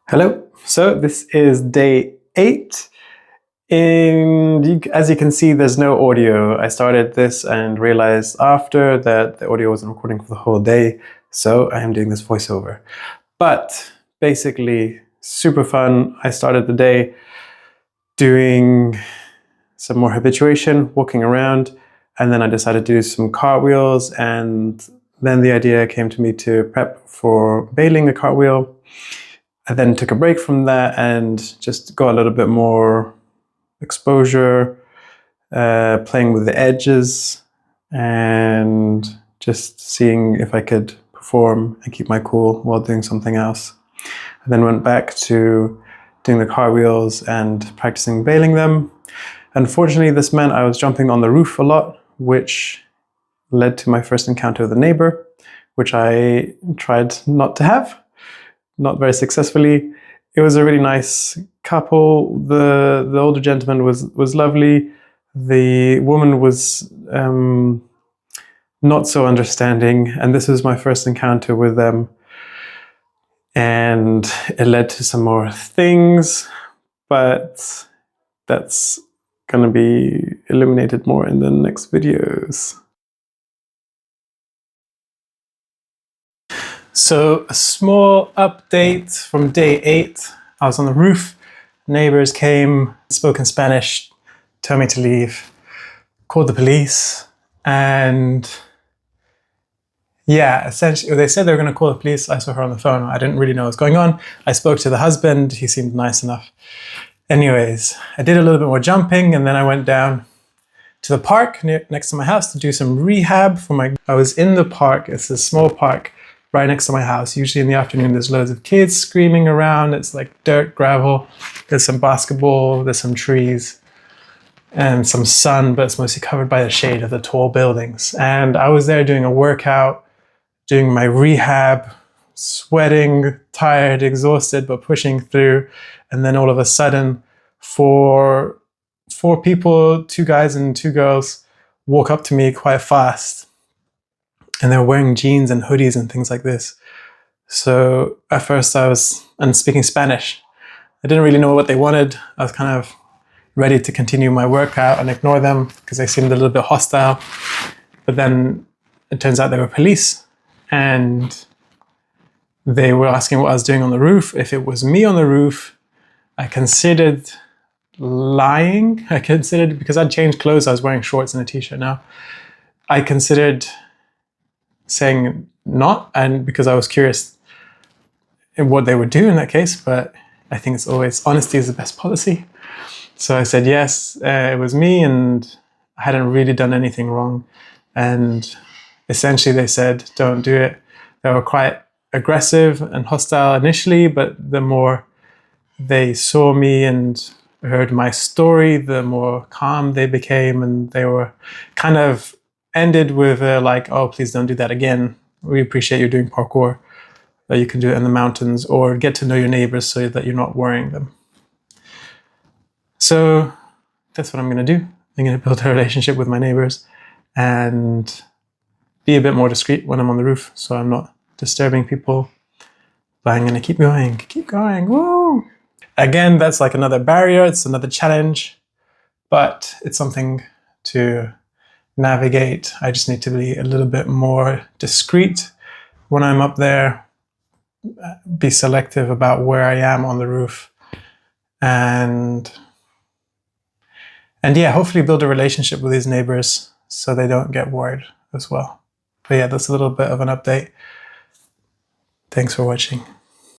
Hello, so this is day 8. As you can see, there's no audio. I started this and realized after that the audio wasn't recording for the whole day, so I am doing this voiceover. But basically, super fun. I started the day doing some more habituation, walking around, and then I decided to do some cartwheels, and then the idea came to me to prep for bailing a cartwheel. I then took a break from that and just got a little bit more exposure, playing with the edges and just seeing if I could perform and keep my cool while doing something else. I then went back to doing the cartwheels and practicing bailing them. Unfortunately, this meant I was jumping on the roof a lot, which led to my first encounter with a neighbor, which I tried not to have. Not very successfully. It was a really nice couple. The older gentleman was lovely. The woman was not so understanding, and this was my first encounter with them. And it led to some more things, but that's gonna be illuminated more in the next videos. So a small update from day 8. I was on the roof, neighbors came, spoke in Spanish, told me to leave, called the police, and yeah, essentially they said they were going to call the police. I saw her on the phone. I didn't really know what was going on. I spoke to the husband. He seemed nice enough. Anyways, I did a little bit more jumping, and then I went down to the park next to my house to do some rehab for my... I was in the park. It's a small park right next to my house. Usually in the afternoon, there's loads of kids screaming around. It's like dirt, gravel. There's some basketball, there's some trees and some sun, but it's mostly covered by the shade of the tall buildings. And I was there doing a workout, doing my rehab, sweating, tired, exhausted, but pushing through. And then all of a sudden, four people, 2 guys and 2 girls, walk up to me quite fast. And they were wearing jeans and hoodies and things like this. So at first and speaking Spanish. I didn't really know what they wanted. I was kind of ready to continue my workout and ignore them because they seemed a little bit hostile. But then it turns out they were police, and they were asking what I was doing on the roof. If it was me on the roof, I considered lying. Because I'd changed clothes, I was wearing shorts and a t-shirt now. I considered saying not, and because I was curious in what they would do in that case, but I think it's always honesty is the best policy. So I said yes, it was me, and I hadn't really done anything wrong. And essentially they said, don't do it. They were quite aggressive and hostile initially, but the more they saw me and heard my story, the more calm they became, and they were kind of ended with like, oh, please don't do that again. We appreciate you doing parkour, that you can do it in the mountains, or get to know your neighbors so that you're not worrying them. So that's what I'm going to do. I'm going to build a relationship with my neighbors and be a bit more discreet when I'm on the roof, so I'm not disturbing people. But I'm going to keep going, woo! Again, that's like another barrier. It's another challenge, but it's something to navigate. I just need to be a little bit more discreet when I'm up there, be selective about where I am on the roof, and yeah, hopefully build a relationship with these neighbors so they don't get worried as well. But yeah, that's a little bit of an update. Thanks for watching.